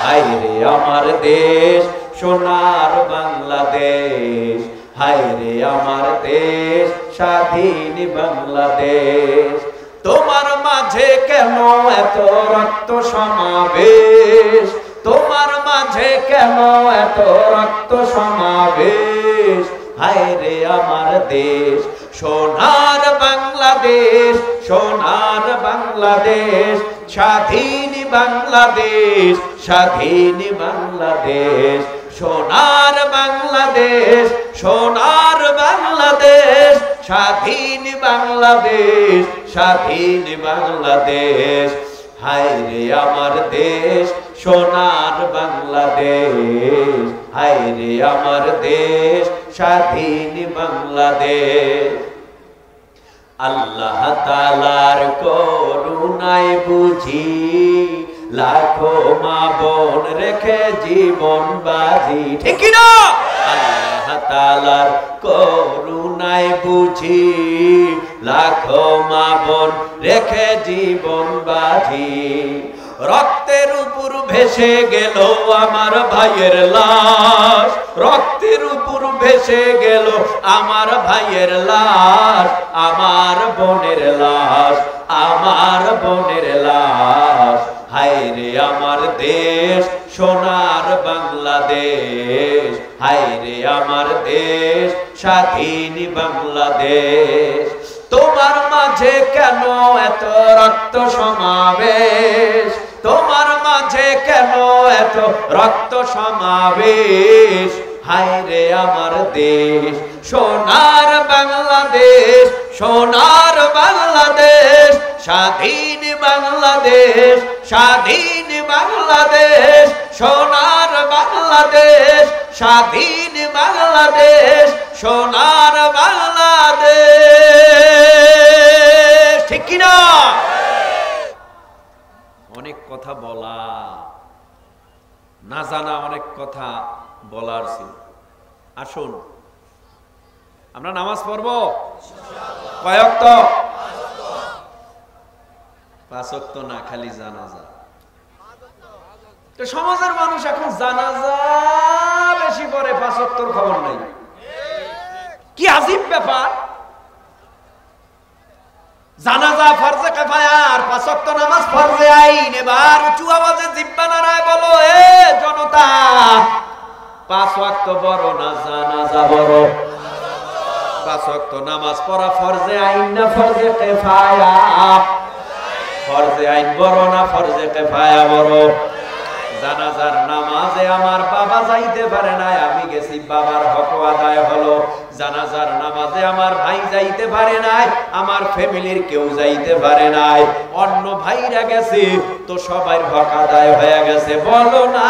হায় রে আমার দেশ সোনার বাংলাদেশ, হায় রে আমার দেশ স্বাধীন বাংলাদেশ। তোমার মাঝে কেন এত রক্ত সমাবেশ, তোমার মাঝে কেন এত রক্ত সমাবেশ, হায় রে আমার দেশ সোনার বাংলাদেশ, সোনার বাংলাদেশ, স্বাধীন বাংলাদেশ, স্বাধীন বাংলাদেশ, সোনার বাংলাদেশ, সোনার বাংলাদেশ, স্বাধীন বাংলাদেশ, স্বাধীন বাংলাদেশ, হায় রে আমার দেশ সোনার বাংলাদেশ, হায় রে আমার দেশ স্বাধীন বাংলাদেশ। আল্লাহ তাআলার করুণায় বুঝি লাখো মা বোন রেখে জীবন বাজি, ঠিক না? আল্লাহ তাআলার করুণায় বুঝি লাখো মা বোন রেখে জীবন বাজি। রক্তের উপর ভেসে গেল আমার ভাইয়ের লাশ, রক্তের উপর ভেসে গেল আমার ভাইয়ের লাশ, আমার বোনের লাশ, আমার বোনের লাশ, হায় রে আমার দেশ সোনার বাংলাদেশ, হায় রে আমার দেশ স্বাধীন বাংলাদেশ। তোমার মাঝে কেন এত রক্ত সমাবেশ, তোমার মাঝে কেন এত রক্ত সমাবেশ, হায় রে আমার দেশ সোনার বাংলাদেশ, সোনার বাংলাদেশ, স্বাধীন বাংলাদেশ, স্বাধীন বাংলাদেশ, সোনার বাংলাদেশ, স্বাধীন বাংলাদেশ, সোনার বাংলাদেশ, ঠিক কিনা? অনেক কথা বলা না জানা অনেক কথা বলার ছিল। আসুন আমরা নামাজ পড়ব কয় ওয়াক্ত? 5 ওয়াক্ত না, খালি জানাজা। তো সমাজের মানুষ এখন জানাজা বেশি পড়ে, 5 ওয়াক্তর খবর নাই। কি আজীব ব্যাপার! জানাজা ফরজে কিফায়া আর 5 ওয়াক্ত নামাজ ফরজে আইন। এবার উঁচু আওয়াজে জিহ্বা নাড়ায় বলো, এ জনতা, 5 ওয়াক্ত বড় না জানাজা বড়? 5 ওয়াক্ত নামাজ পড়া ফরজে আইন না ফরজে কিফায়া? ফরজে আইন বড় না ফরজে কিফায়া বড়? জানাজার নামাজে আমার বাবা যাইতে পারে নাই, আমি গেছি, বাবার হক আদায় হলো। জানাজার নামাজে আমার ভাই যাইতে পারে নাই, আমার ফ্যামিলির কেউ যাইতে পারে নাই, অন্য ভাইরা গেছে, তো সবার হক আদায় হয়ে গেছে। বলো না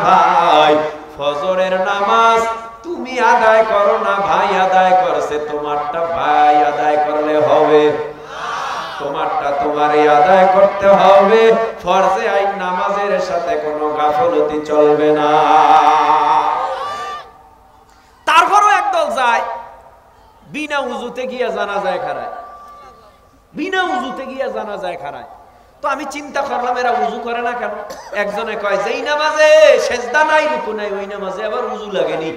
ভাই, ফজরের নামাজ তুমি আদায় করো না, ভাই আদায় করছে, তোমারটা ভাই আদায় করলে হবে? তোমারটা তোমারই আদায় করতে হবে। ফরজে আইন নামাজের সাথে কোনো গাফলতি চলবে না। তারপরও একদল যায় বিনা উযুতে গিয়া জানাজায় খাড়ায়, বিনা উযুতে গিয়া জানাজায় খাড়ায়। তো আমি চিন্তা করলাম এরা উযু করে না কেন? একজনে কয় যেই নামাজে সেজদা নাই রুকু নাই ওই নামাজে আবার উযু লাগেনি।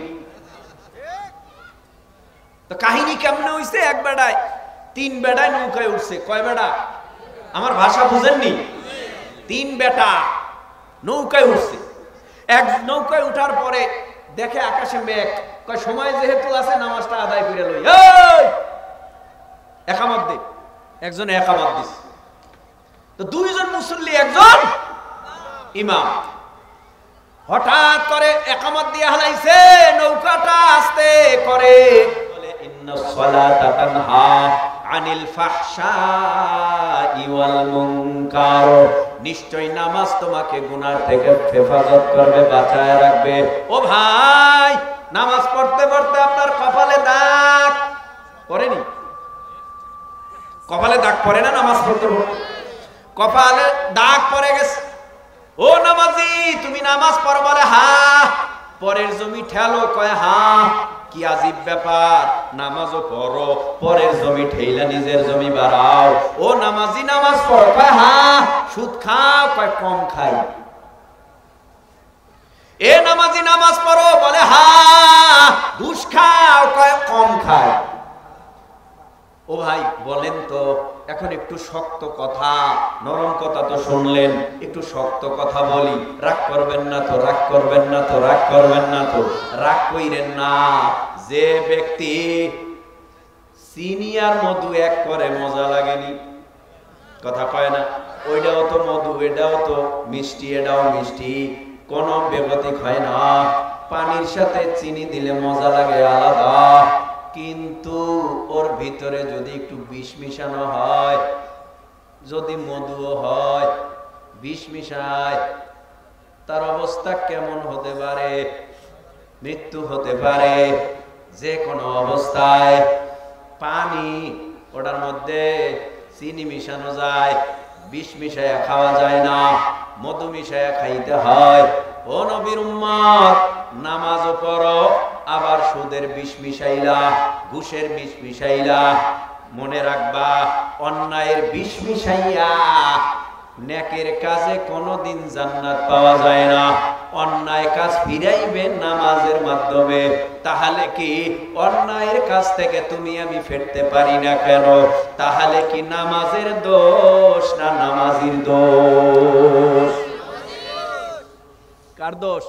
তো কাহিনী কেমনে হইছে? এক বেড়ায় 3 বেড়ায় নৌকায় উঠছে। কয় বেড়া? আমার ভাষা বুঝেননি? 3 বেটা নৌকায় উঠছে। এক নৌকায় উঠার পরে দেখে আকাশে মেঘ, কয় সময় যেহেতু আছে নামাজটা আদায় করে লই, এই একামত দে। একজন একামত দিছে। তো 2 জন মুসল্লি, একজন ইমাম। হঠাৎ করে একামত দিয়ে হালাইছে, নৌকাটা আস্তে করে বলে ইন্নাস সালাতা তানহা আনিল ফাহশাই ওয়াল মুনকার, নিশ্চয় নামাজ তোমাকে গুনাহ থেকে হেফাজত করবে, বাঁচায় রাখবে। ও ভাই, নামাজ পড়তে পড়তে আপনার কপালে দাগ পড়েনি? কপালে দাগ পড়ে না নামাজ পড়তে পড়তে? কপালে দাগ পড়ে গেছে। ও নামাজি, তুমি নামাজ পড়ো? বলে হ্যাঁ। পরের জমি ঠেলো? কয় হ্যাঁ। কি আজীব ব্যাপার, নামাজও পড়ো, পরের জমি ঠেইলা নিজের জমি বাড়াও। ও নামাজি, নামাজ পড়ো? কয় হ্যাঁ। সুদ খাও? কয় কম খাই। নামাজ পড়ো? বলে হ্যাঁ। ঘুষ খাও? কয় কম খায়। ও ভাই বলেন তো, এখন একটু শক্ত কথা, নরম কথা তো শুনলেন, একটু শক্ত কথা বলি। রাগ করবেন না তো, রাগ করবেন না তো, রাগ করবেন না তো, রাগ কইরেন না। যে ব্যক্তি চিনি আর মধু এক করে মজা লাগেনি, কথা কয় না? ওইটাও তো মধু, এটাও তো মিষ্টি, এটাও মিষ্টি, কোনো বেগতিক হয় না। পানির সাথে চিনি দিলে মজা লাগে আলাদা, কিন্তু ওর ভিতরে যদি একটু বিষ মিশানো হয়, যদি মধুও হয়, বিষ মিশায়, তার অবস্থা কেমন হতে পারে? মৃত্যু হতে পারে যে কোনো অবস্থায়। পানি, ওটার মধ্যে চিনি মিশানো যায়, বিষ মিশায়া খাওয়া যায় না, মধু মিশায়া খাইতে হয়। ও নবীর উম্মত, নামাজও পড়ো, আবার সুদের বিষ মিশাইলা, ঘুষের বিষ মিশাইলা। মনে রাখবা, অন্যায়ের বিষ মিশাইয়া নেকের কাজে কোনোদিন জান্নাত পাওয়া যায় না। অন্যায় কাজ ফিরাইবেন নামাজের মাধ্যমে। তাহলে কি অন্যায়ের কাজ থেকে তুমি আমি ফিরতে পারি না কেন? তাহলে কি নামাজের দোষ না নামাজির দোষ? কার দোষ?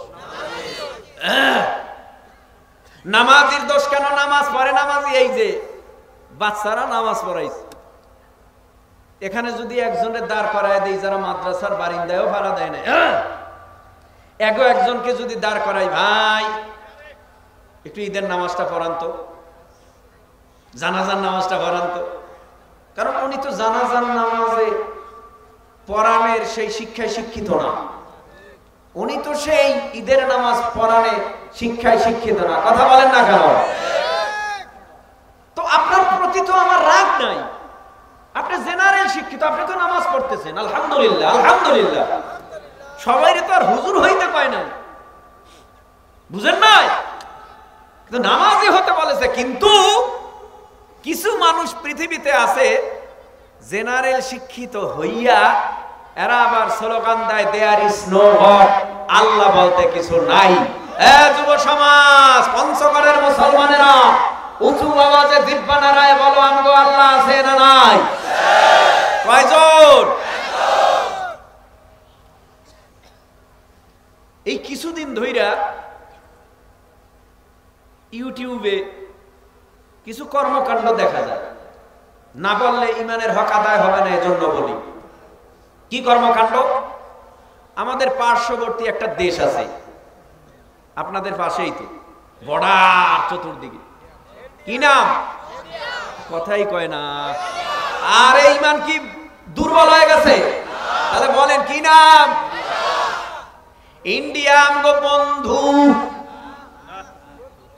নামাজির দোষ কেন? নামাজ পড়ে নামাজি। এই যে বাচ্চারা নামাজ পড়াইছে, এখানে যদি একজনের দাঁড় করায় দেই যারা মাদ্রাসার বারিন্দায়ও ভাড়া দেয় না, একজনকে যদি দাঁড় করাই, ভাই একটু ঈদের নামাজটা পড়ান তো, জানাজার নামাজটা পড়ান তো। কারণ উনি তো জানাজার নামাজে পড়ানোর সেই শিক্ষায় শিক্ষিত না, উনি তো সেই ঈদের নামাজ পড়ানোর শিক্ষায় শিক্ষিত না। কথা বলেন না কেন? তো আপনার প্রতি তো আমার রাগ নাই, আপনি জেনারেল শিক্ষিত, আপনি তো নামাজ পড়তেছেন, আলহামদুলিল্লাহ আলহামদুলিল্লাহ। সবাই তো আর হুজুর হইতে পায় না, বুঝেন নাই? কিন্তু নামাজি হতে বলেছে। কিন্তু কিছু মানুষ পৃথিবীতে আছে জেনারেল শিক্ষিত হইয়া এরা আবার স্লোগান দেয়, দেয়ার ইজ নো গড, আল্লাহ বলতে কিছু নাই। যুব সমাজ, পঞ্চগড়ের মুসলমানেরা, উঁচু আওয়াজে জিহ্বা নাড়ায় বলো, আমগো আল্লাহ আছে না নাই? কয়জন? এই কিছুদিন ধইরা ইউটিউবে কিছু কর্মকাণ্ড দেখা যায়, না বললে ইমানের হক আদায় হবে না, এজন্য বলি। কি কর্মকাণ্ড? আমাদের পার্শ্ববর্তী একটা দেশ আছে, আপনাদের পাশেই তো, বর্ডার চতুর্দিকে। কি নাম? কথাই কয় না। আর এই ইমান কি দুর্বল হয়ে গেছে? তাহলে বলেন কি নাম? ইন্ডিয়া আমগো বন্ধু,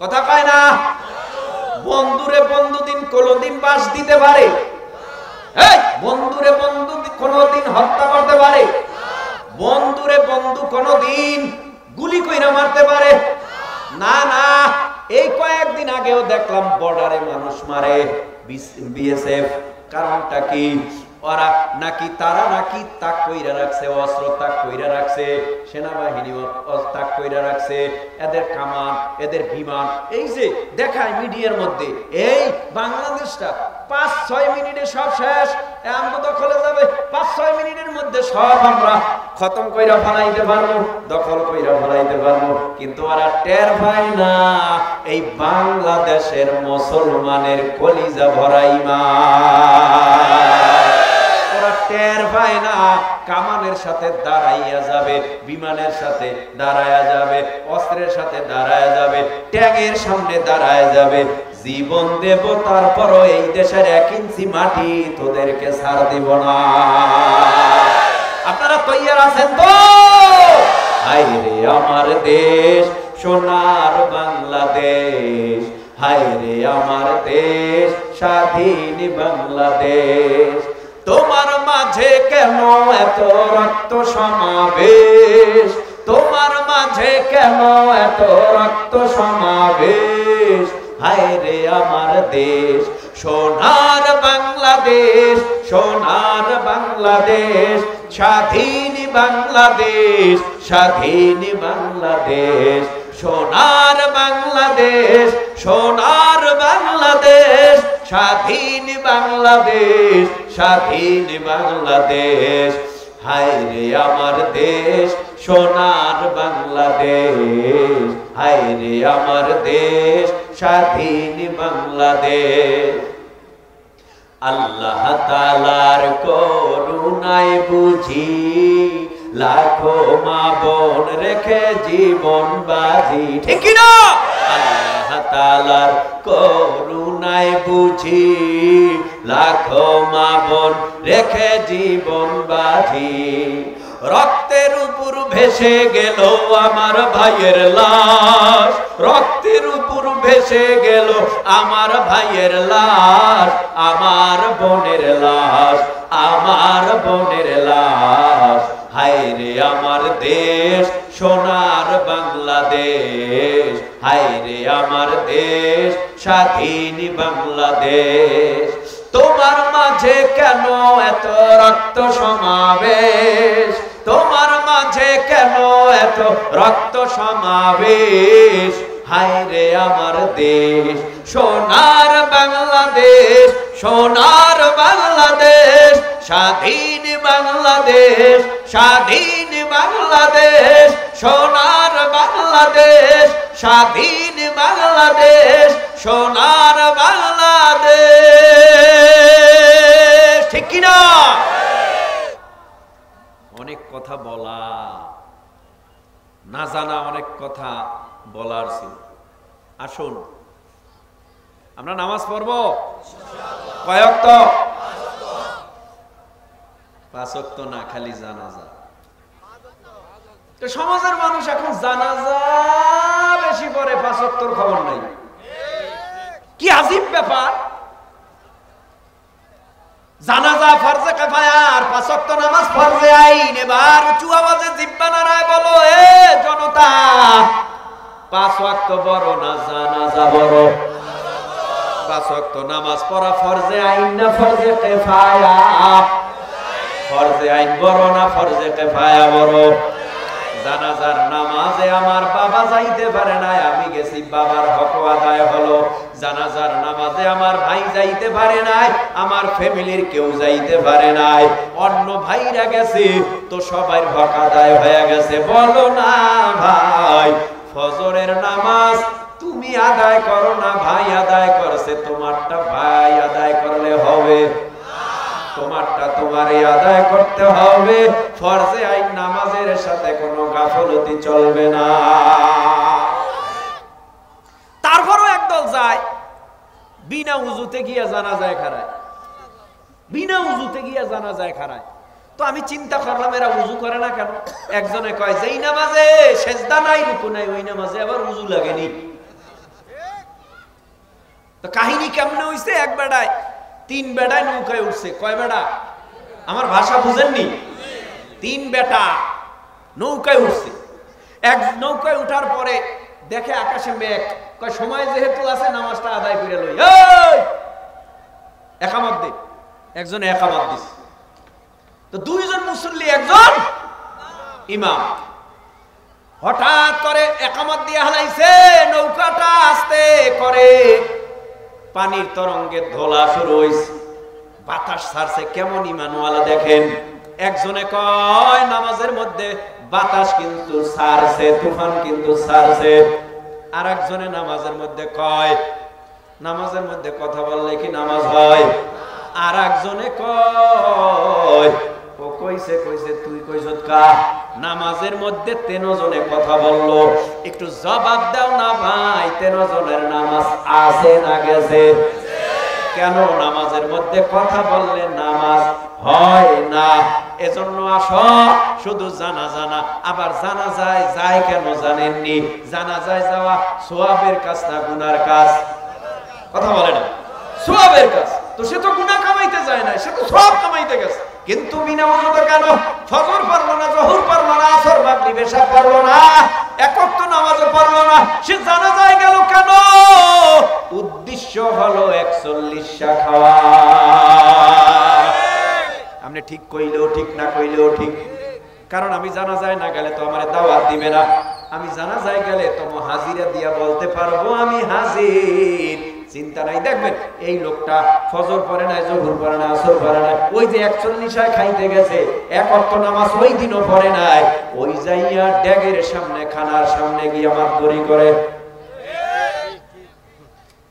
কথা কয় না? বন্ধুরে বন্ধু দিন কোনদিন বাস দিতে পারে? বন্ধুরে বন্ধু কোনদিন হত্যা করতে পারে? বন্ধুরে বন্ধু কোনদিন গুলি কইরা মারতে পারে? না না। এই কয়েকদিন আগেও দেখলাম বর্ডারে মানুষ মারে বিএসএফ। কারণটা কি? ওরা নাকি, তারা নাকি তাক কইরা রাখছে, অস্ত্র তাক কইরা রাখছে, সেনাবাহিনী তাক কইরা রাখছে, এদের কামান, এদের বিমান। এই যে দেখায় মিডিয়ার মধ্যে, এই বাংলাদেশটা 5-6 মিনিটে সব শেষ, আমরা দখলে যাবে, 5-6 মিনিটের মধ্যে সব আমরা খতম কইরা ফলাইতে পারবো, দখল কইরা ফলাইতে পারবো। কিন্তু ওরা টের পায় না এই বাংলাদেশের মুসলমানের কলিজা ভরা ঈমান। ওরা টের পায় না কামানের সাথে দাঁড়াইয়া যাবে, বিমানের সাথে দাঁড়ায়া যাবে, অস্ত্রের সাথে দাঁড়ায়া যাবে, ট্যাগের সামনে দাঁড়ায়া যাবে। জীবন দেব, তারপরও এই দেশের 1 ইঞ্চি মাটি তোদেরকে ছাড় দিব না। আপনারা তৈয়ার আছেন তো? হায় রে আমার দেশ, সোনার বাংলাদেশ, হায় রে আমার দেশ, স্বাধীন বাংলাদেশ। তোমার মাঝে কেন এত রক্ত সমাবেশ? তোমার মাঝে কেন এত রক্ত সমাবেশ? হায় রে আমার দেশ, সোনার বাংলাদেশ, সোনার বাংলাদেশ, স্বাধীন বাংলাদেশ, স্বাধীন বাংলাদেশ, সোনার বাংলাদেশ, সোনার বাংলাদেশ, স্বাধীন বাংলাদেশ, স্বাধীন বাংলাদেশ। হায় রে আমার দেশ, সোনার বাংলাদেশ, হায় রে আমার দেশ, স্বাধীন বাংলাদেশ। আল্লাহ তাআলার করুণায় বুঝি লাখো মা বোন রেখে জীবন বাজি, ঠিক কি না? আল্লাহ তাআলার করুণায় বুঝি লাখো মা বোন রেখে জীবন বাজি। রক্তের উপর ভেসে গেল আমার ভাইয়ের লাশ, রক্তের উপর ভেসে গেল আমার ভাইয়ের লাশ, আমার বোনের লাশ, আমার বোনের লাশ। হায় রে আমার দেশ, সোনার বাংলাদেশ, হায় রে আমার দেশ, স্বাধীন বাংলাদেশ। তোমার মাঝে কেন এত রক্ত সমাবেশ, তোমার মাঝে কেন এত রক্ত সমাবেশ? হায় রে আমার দেশ, সোনার বাংলাদেশ, সোনার বাংলাদেশ, স্বাধীন বাংলাদেশ, স্বাধীন বাংলাদেশ, সোনার বাংলাদেশ, স্বাধীন বাংলাদেশ, সোনার বাংলাদেশ, ঠিক কিনা? অনেক কথা বলা, না জানা অনেক কথা বলার ছিল। আসুন আমরা নামাজ পড়ব কয় ওয়াক্ত? 5 ওয়াক্ত না, খালি জানাজা। তো সমাজের মানুষ এখন জানাজা বেশি পড়ে, 5 ওয়াক্তর খবর নাই। কি আজীব ব্যাপার! জানাজা ফরজে কিফায়া আর 5 ওয়াক্ত নামাজ ফরজে আইন। এবার উঁচু আওয়াজে জিহ্বা নাড়ায় বলো, এ জনতা, 5 ওয়াক্ত বড় না জানাজা বড়? 5 ওয়াক্ত নামাজ পড়া ফরজে আইন না ফরজে কিফায়া? ফরজে আইন বড় না ফরজে কিফায়া বড়? জানাজার নামাজে আমার বাবা যাইতে পারে নাই, আমি গেছি, বাবার হক আদায় হলো। জানাজার নামাজে আমার ভাই যাইতে পারে নাই, আমার ফ্যামিলির কেউ যাইতে পারে নাই, অন্য ভাইরা গেছে, তো সবার হক আদায় হয়ে গেছে। বলো না ভাই, ফজরের নামাজ তুমি আদায় করো না, ভাই আদায় করছে, তোমারটা ভাই আদায় করলে হবে? তোমারটা তোমারই আদায় করতে হবে। ফরজে আইন নামাজের সাথে কোনো গাফলতি চলবে না। তারপরও একদল যায় বিনা উজুতে গিয়া জানাজায় খাড়ায়, বিনা উজুতে গিয়া জানাজায় খাড়ায়। তো আমি চিন্তা করলাম এরা উজু করে না কেন? একজনে কয় যেই নামাজে সেজদা নাই, রুকু নাই, ওই নামাজে আবার উজু লাগেনি। তো কাহিনী কেমনে হইছে? এক বেড়ায় 3 বেড়ায় নৌকায় উঠছে। কয় বেড়া? আমার ভাষা বুঝেননি? 3 বেটা নৌকায় উঠছে। এক নৌকায় উঠার পরে দেখে আকাশে মেঘ, কয় সময় যেহেতু আছে নামাজটা আদায় করে লই, এই একামত দে। একজন একামত দিছে। তো 2 জন মুসল্লি, একজন ইমাম। হঠাৎ করে একামত দিয়ে হালাইছে, নৌকাটা আস্তে করে পানির তরঙ্গে ধোলা শুরু হইছে, বাতাস ছাড়ছে। কেমন ইমানওয়ালা দেখেন! একজনে কয় নামাজের মধ্যে বাতাস কিন্তু ছাড়ছে, তুফান কিন্তু ছাড়ছে। আর একজনে নামাজের মধ্যে কয় নামাজের মধ্যে কথা বললে কি নামাজ হয়? আর একজনে কয় ও কইছে কইছে তুই কইছত কা? নামাজের মধ্যে 13 জনে কথা বললো, একটু জবাব দাও না ভাই, 13 জনের নামাজ আছে না গেছে? কেন নামাজের মধ্যে কথা বললে নামাজ হয় না? এজন্য আসো, শুধু জানাজা না, আবার জানাজায় যায় কেন জানেননি? জানাজায় যাওয়া সওয়াবের কাজ না গুনার কাজ? কথা বলে না, সওয়াবের কাজ। তো সে তো গুনাহ কামাইতে যায় না, সে তো সওয়াব কামাইতে গেছে। কিন্তু বিনা ওযুতে কেন? ফজর পড়লো না, যোহর পড়লো না, আসর মাগরিব এশা পড়লো না, এক ওয়াক্ত নামাজও পড়লো না, সে জানাজায় গেল কেন? উদ্দেশ্য হলো 41 খাওয়া। আপনি ঠিক কইলেও ঠিক, না কইলেও ঠিক, কারণ আমি জানাজায় না গেলে তো আমারে দাওয়াত দিবে না। আমি জানাজায় গেলে তোমার হাজিরা দিয়া বলতে পারবো আমি হাজির। চিন্তা নাই। দেখবেন এই লোকটা ফজর পড়ে নাই, জোহর পড়ে নাই, আসর পড়ে নাই, ওই যে 41 খাইতে গেছে, এক ওয়াক্ত নামাজ ওই দিনও পড়ে নাই, ওই যাইয়া ড্যাগের সামনে খানার সামনে গিয়ে আমার দড়ি করে।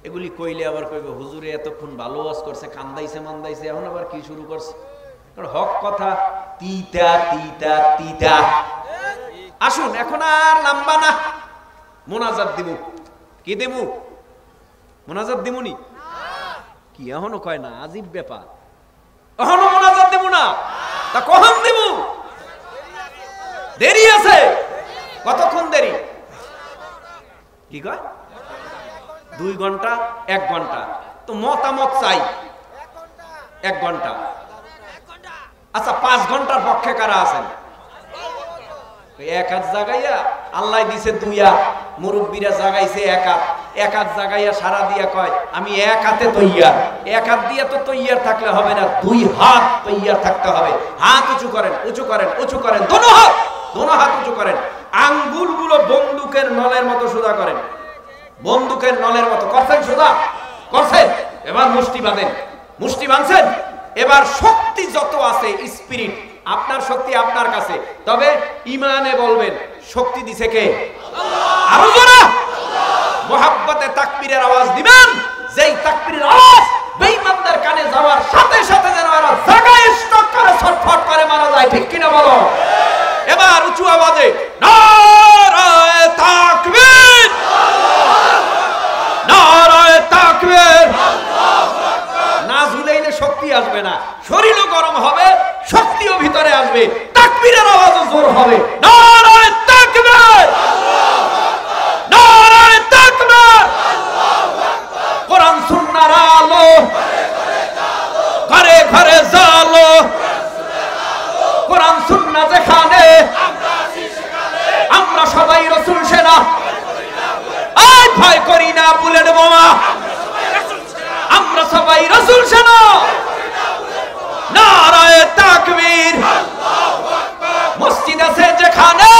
এগুলি কইলে আবার কইবে হুজুরে এতক্ষণ ভালো ওয়াজ করছে, কান্দাইছে মান্দাইছে, এখন আবার কি শুরু করছে? হক কথা তিতা তিতা তিতা। আসুন এখন আর নাম্বা না, মোনাজাত দিব। কি দেব? মোনাজাত দিমুনি কি? এখনো কয় না, আজীব ব্যাপার। এখনো মোনাজাত দেব না, তা কখন দেব? দেরি আছে। কতক্ষণ দেরি? কি কয়? 2 ঘন্টা 1 ঘন্টা? তো মতামত চাই। 1 ঘন্টা। আচ্ছা 5 ঘন্টার পক্ষে কারা আছেন? এক হাত জাগাইয়া আল্লাহ দিছে 2 হাত, মুরব্বীরা জাগাইছে 1 হাত, 1 হাত জাগাইয়া সারা দিয়া কয় আমি 1 হাতে তৈয়ার। 1 হাত দিয়ে তো তৈয়ার থাকলে হবে না, 2 হাত তৈয়ার থাকতে হবে। হাত উঁচু করেন, উঁচু করেন, উঁচু করেন, দোনো হাত উঁচু করেন। আঙ্গুলগুলো বন্দুকের নলের মতো সোজা করেন, বন্দুকের নলের মতো করছেন, সোজা করছেন। এবার মুষ্টি বাঁধেন, মুষ্টি বাঁধছেন। এবার শক্তি যত আছে, স্পিরিট, আপনার শক্তি আপনার কাছে, তবে ইমানে বলবেন শক্তি দিছে কে? আল্লাহ। আরো জোরে মুহাব্বতে তাকবীরের আওয়াজ দিবেন, যেই তাকবীরের আওয়াজ বেঈমানদের কানে যাওয়ার সাথে সাথে যেন এরা জায়গায় স্টক করে ছটফট করে মারা যায়। ঠিক কিনা বলো? এবার উঁচু আওয়াজে নারায়ে তাকবীর, নারায়ে তাকবীর। না ঝুলাইলে শক্তি আসবে না, শরীরও গরম হবে, শক্তিও ভিতরে আসবে, তাকবীরের আওয়াজও জোর হবে। নারায়ে তাকবীর, নারায়ে তাকবীর। কোরআন সুন্নাহর আলো ঘরে ঘরে জালো, কোরআন সুন্নাহ যেখানে আমরা সবাই রাসূল সেনা, আয় ভয় করি না বুলেট বোমা, আমরা সবাই রাসূল সেনা। নারায়ে তাকবীর। মসজিদ আছে যেখানে,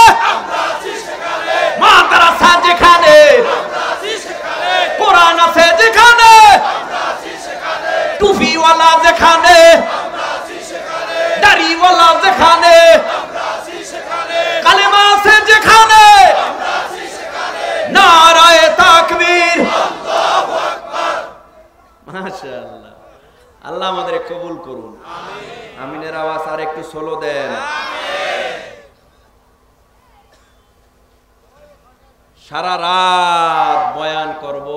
মাদ্রাসা যেখানে, কোরআন আছে যেখানে, টুপিওয়ালা যেখানে, দাড়িওয়ালা যেখানে, কালেমা আছে যেখানে, নারায়ে তাকবীর। মাশাআল্লাহ। আল্লাহ আমাদের কবুল করুন। আমিনের আওয়াজ আর একটু সোলো দেন। সারা রাত বয়ান করব,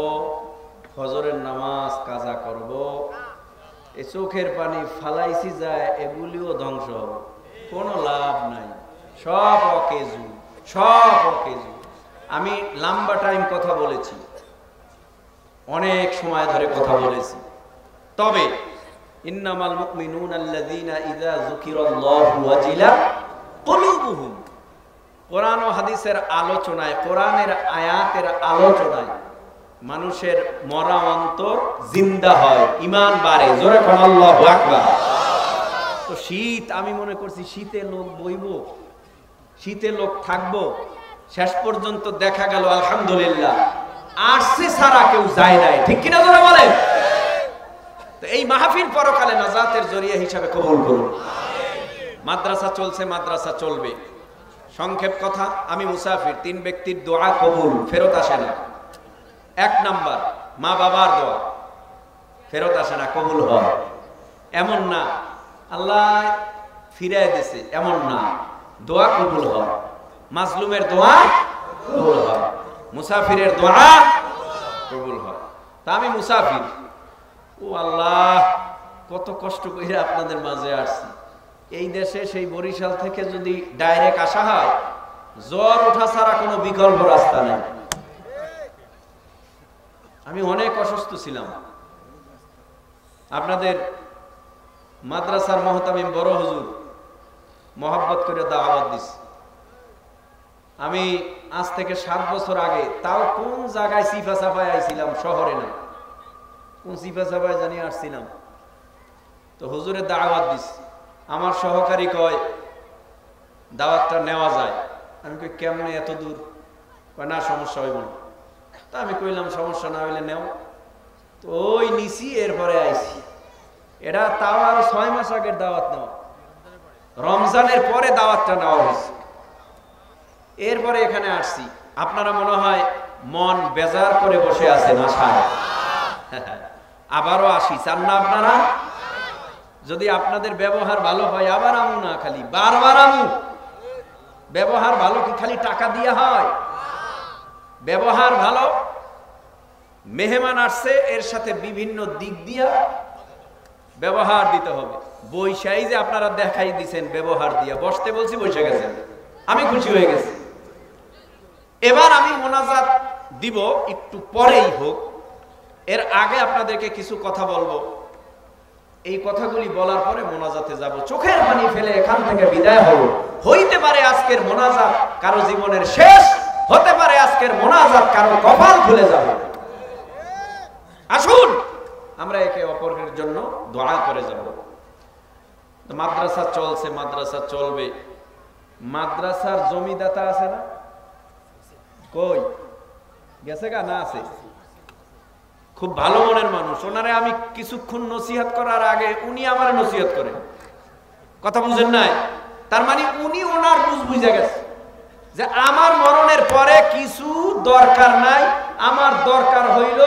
ফজরের নামাজ কাজা করব, এই চোখের পানি ফালাইছি যায়, এগুলিও ধ্বংস হবে, কোনো লাভ নাই, সব অকেজু, সব অকেজু। আমি লম্বা টাইম কথা বলেছি, অনেক সময় ধরে কথা বলেছি, তবে ইন্নামাল মুমিনুনা আল্লাযীনা ইযা যুকিরাল্লাহু ওয়াজিলাত কুলুবুহুম, কোরআন ও হাদিসের আলোচনায়, কোরআনের আয়াতের আলোচনায় মানুষের মরা অন্তর জিন্দা হয়, ঈমান বাড়ে। জোরে কোন আল্লাহু আকবার। তো শীত, আমি মনে করছি শীতে লোক বইব, শীতে লোক থাকবো, শেষ পর্যন্ত দেখা গেল আলহামদুলিল্লাহ আসছে ছাড়া কেউ যায় নাই। ঠিক কিনা জোরে বলে? তো এই মাহফিল পরকালে নাজাতের জরিয়া হিসাবে কবুল করুন। মাদ্রাসা চলছে, মাদ্রাসা চলবে। সংক্ষেপ কথা, আমি মুসাফির, 3 ব্যক্তির দোয়া কবুল, ফেরত আসে না। 1 নাম্বার, মা বাবার দোয়া ফেরত আসে না, কবুল হয়। এমন না আল্লাহ ফিরাই দিছে, এমন না, দোয়া কবুল হয়। মাজলুমের দোয়া কবুল হয়, মুসাফিরের দোয়া কবুল হয়। তা আমি মুসাফির, ও আল্লাহ কত কষ্ট করে আপনাদের মাঝে আসছি। এই দেশে সেই বরিশাল থেকে যদি ডাইরেক্ট আসা হয়, জ্বর ওঠা ছাড়া কোনো বিকল্প রাস্তা নেই। আমি অনেক অসুস্থ ছিলাম, আপনাদের মাদ্রাসার মহতামিম বড় হুজুর মহব্বত করে দাওয়াত দিছে। আমি আজ থেকে 7 বছর আগে, তাও কোন জায়গায় সিফা সাফায় আইছিলাম, শহরে না, কোন সিফা সাফায় জানি আসছিলাম। তো হুজুরের দাওয়াত দিছে, আমার সহকারী কয় দাওয়াতটা নেওয়া যায়। আমি কই কেমনে এত দূর? না সমস্যা হইব না। তা আমি কইলাম সমস্যা না হইলে নেও। তো ওই নিছি, এরপরে আইছি। এটা তাও আর 6 মাস আগের দাওয়াত নেওয়া, রমজানের পরে দাওয়াতটা নেওয়া হয়েছে। এরপরে এখানে আসছি। আপনারা মনে হয় মন বেজার করে বসে আছেন আশায়, আবারও আসি চান না আপনারা? যদি আপনাদের ব্যবহার ভালো হয় আবার আমু না, খালি বারবার আমু। ব্যবহার ভালো কি খালি টাকা দিয়ে হয়? ব্যবহার ভালো, মেহমান আসছে এর সাথে বিভিন্ন দিক দিয়া ব্যবহার দিতে হবে। বৈশাই যে আপনারা দেখাই দিছেন ব্যবহার দিয়া, বসতে বলছি বসে গেছেন, আমি খুশি হয়ে গেছি। এবার আমি মোনাজাত দিব একটু পরেই হোক, এর আগে আপনাদেরকে কিছু কথা বলবো। এই কথাগুলি বলার পরে মোনাজাতে যাব। চোখের পানি ফেলে এখান থেকে বিদায় হব। হইতে পারে আজকের মোনাজাত কারো জীবনের শেষ, হতে পারে আজকের মোনাজাত কারো কপাল খুলে যাবে। আসুন আমরা একে অপরের জন্য দোয়া করে যাব। মাদ্রাসা চলছে, মাদ্রাসা চলবে। মাদ্রাসার জমিদাতা আছে না? কই গেছে গা? না আছে? খুব ভালো মনের মানুষ। ওনারে আমি কিছুক্ষণ নসিহত করার আগে উনি আমার নসিহত করেন। কথা বুঝেন নাই? তার মানে উনি ওনার বুঝে গেছে যে আমার মরণের পরে কিছু দরকার নাই, আমার দরকার হইল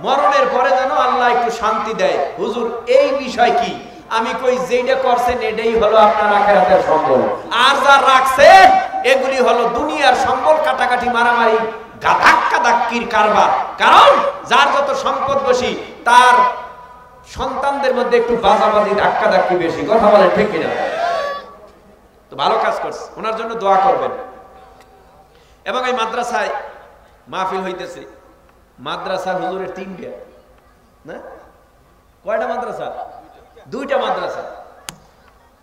মরণের পরে যেন আল্লাহ একটু শান্তি দেয়। হুজুর এই বিষয় কি? আমি কই যেটা করছেন এটাই হলো আপনার আখিরাতের সম্বল, আর যা রাখছেন এগুলি হলো দুনিয়ার সম্বল, কাটাকাটি মারামারি ধাক্কা ধাক্কির কারবার। কারণ যার যত সম্পদ বেশি তার সন্তানদের মধ্যে একটু বাজাবাজি ধাক্কা ধাক্কি বেশি। কথা বলেন ঠিক কিনা? তো ভালো কাজ করছে, ওনার জন্য দোয়া করবেন। এবং এই মাদ্রাসায় মাহফিল হইতেছে। মাদ্রাসা হুজুরের 3টা না? কয়টা মাদ্রাসা? 2টা মাদ্রাসা।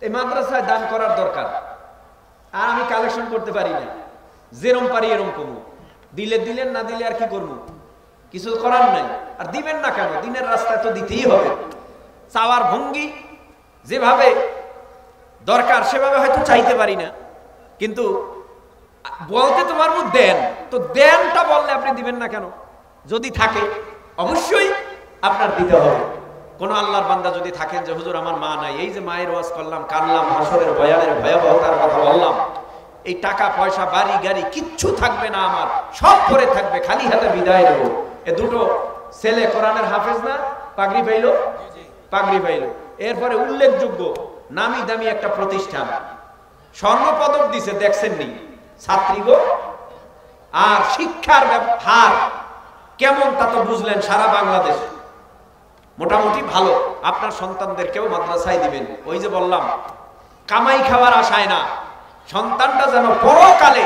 এই মাদ্রাসায় দান করার দরকার। আর আমি কালেকশন করতে পারি না, যেরম পারি এরম কমু। দিলে দিলেন, না দিলে আর কি করবো? কিছু করার নাই। আর দিবেন না কেন? দিনের রাস্তায় তো দিতেই হবে। চাওয়ার ভঙ্গি যেভাবে দরকার সেভাবে হয়তো চাইতে পারি না, কিন্তু বলতে তো পারবো দেন। তো দেনটা বললে আপনি দিবেন না কেন? যদি থাকে অবশ্যই আপনার দিতে হবে। কোন আল্লাহর বান্দা যদি থাকেন যে হুজুর আমার মা নাই, এই যে মায়ের ওয়াজ করলাম, কানলাম, হাসরের বয়ানের ভয়াবহতার কথা বললাম, এই টাকা পয়সা বাড়ি গাড়ি কিচ্ছু থাকবে না, আমার সব করে থাকবে, খালি হাতে বিদায় দেবো। এ দুটো ছেলে কোরআনের হাফেজ না? পাগড়ি পাইল, পাগড়ি পাইল। এরপরে উল্লেখযোগ্য নামি দামি একটা প্রতিষ্ঠান স্বর্ণ পদক দিছে, দেখছেন নি ছাত্রীগো? আর শিক্ষার হার কেমন তা তো বুঝলেন। সারা বাংলাদেশ মোটামুটি ভালো। আপনার সন্তানদেরকেও মাদ্রাসায় দিবেন। ওই যে বললাম কামাই খাওয়ার আশায় না, সন্তানটা যেন পরকালে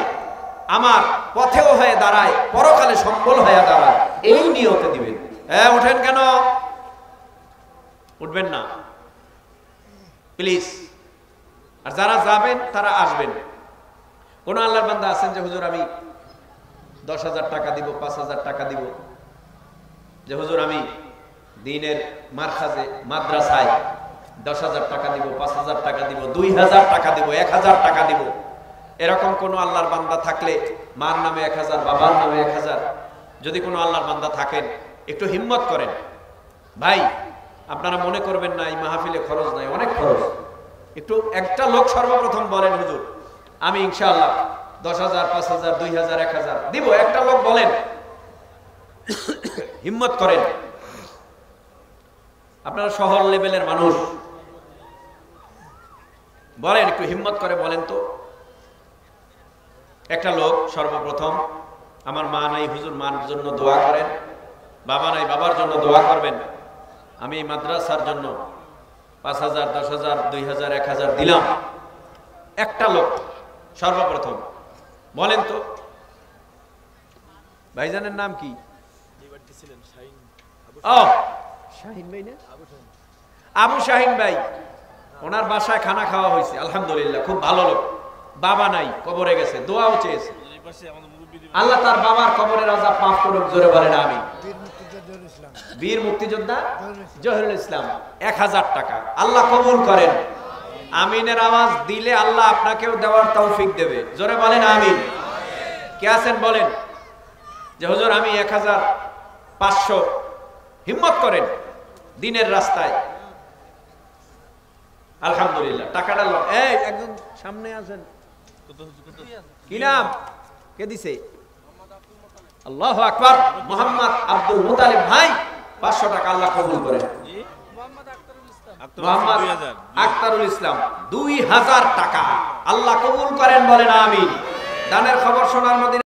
আমার পথেও হয়ে দাঁড়ায়, পরকালে সম্বল হয়ে দাঁড়ায়, এই নিয়তে দিবেন। হ্যাঁ, উঠেন কেন? উঠবেন না প্লিজ। আর যারা যাবেন তারা আসবেন। কোন আল্লাহর বান্দা আছেন যে হুজুর আমি 10,000 টাকা দিব, 5,000 টাকা দিব, যে হুজুর আমি দিনের মারকাজে মাদ্রাসায় 10,000 টাকা দিব, 5,000 টাকা দিব, 2,000 টাকা দিব, 1,000 টাকা দিব, এরকম কোন আল্লাহর বান্দা থাকলে, মার নামে 1,000, বাবার নামে 1,000, যদি কোনো আল্লাহর বান্দা থাকেন একটু হিম্মত করেন। ভাই আপনারা মনে করবেন না এই মাহফিলে খরচ নাই, অনেক খরচ। একটু একটা লোক সর্বপ্রথম বলেন হুজুর আমি ইনশাআল্লাহ 10,000, 5,000, 2,000, 1,000 দিব। একটা লোক বলেন, হিম্মত করেন। আপনারা শহর লেভেলের মানুষ, বলেন একটু হিম্মত করে বলেন তো। একটা লোক সর্বপ্রথম, আমার মা নাই হুজুর মার জন্য দোয়া করেন, বাবা নাই বাবার জন্য দোয়া করবেন, আমি এই মাদ্রাসার জন্য 5,000, 10,000, 2,000, 1,000 দিলাম। একটা লোক সর্বপ্রথম বলেন তো। ভাইজানের নাম কি? ও শাহিন ভাই না? আবু শাহিন ভাই। ওনার বাসায় খানা খাওয়া হয়েছে, আলহামদুলিল্লাহ, খুব ভালো লোক। বাবা নাই, কবরে গেছে, দোয়াও চেয়েছে। আল্লাহ তার বাবার কবরের আযাব মাফ করুক, জোরে বলেন আমিন। বীর মুক্তিযোদ্ধা জহিরুল ইসলাম 1,000 টাকা, আল্লাহ কবুল করেন। আমিনের আওয়াজ দিলে আল্লাহ আপনাকেও দেওয়ার তৌফিক দেবে, জোরে বলেন আমিন। কে আছেন বলেন? যে হুজুর আমি 1500 হিম্মত করেন দিনের রাস্তায়। আলহামদুলিল্লাহ টাকাটা এই একজন সামনে আছেন, কি নাম, কে দিছে? আল্লাহু আকবার, মোহাম্মদ আব্দুল মুতালিব ভাই 500 টাকা আল্লাহ কবুল করেন। মোহাম্মদ আক্তারুল ইসলাম 2000 টাকা আল্লাহ কবুল করেন, বলেন আমিন। দানের খবর শোনার মধ্যে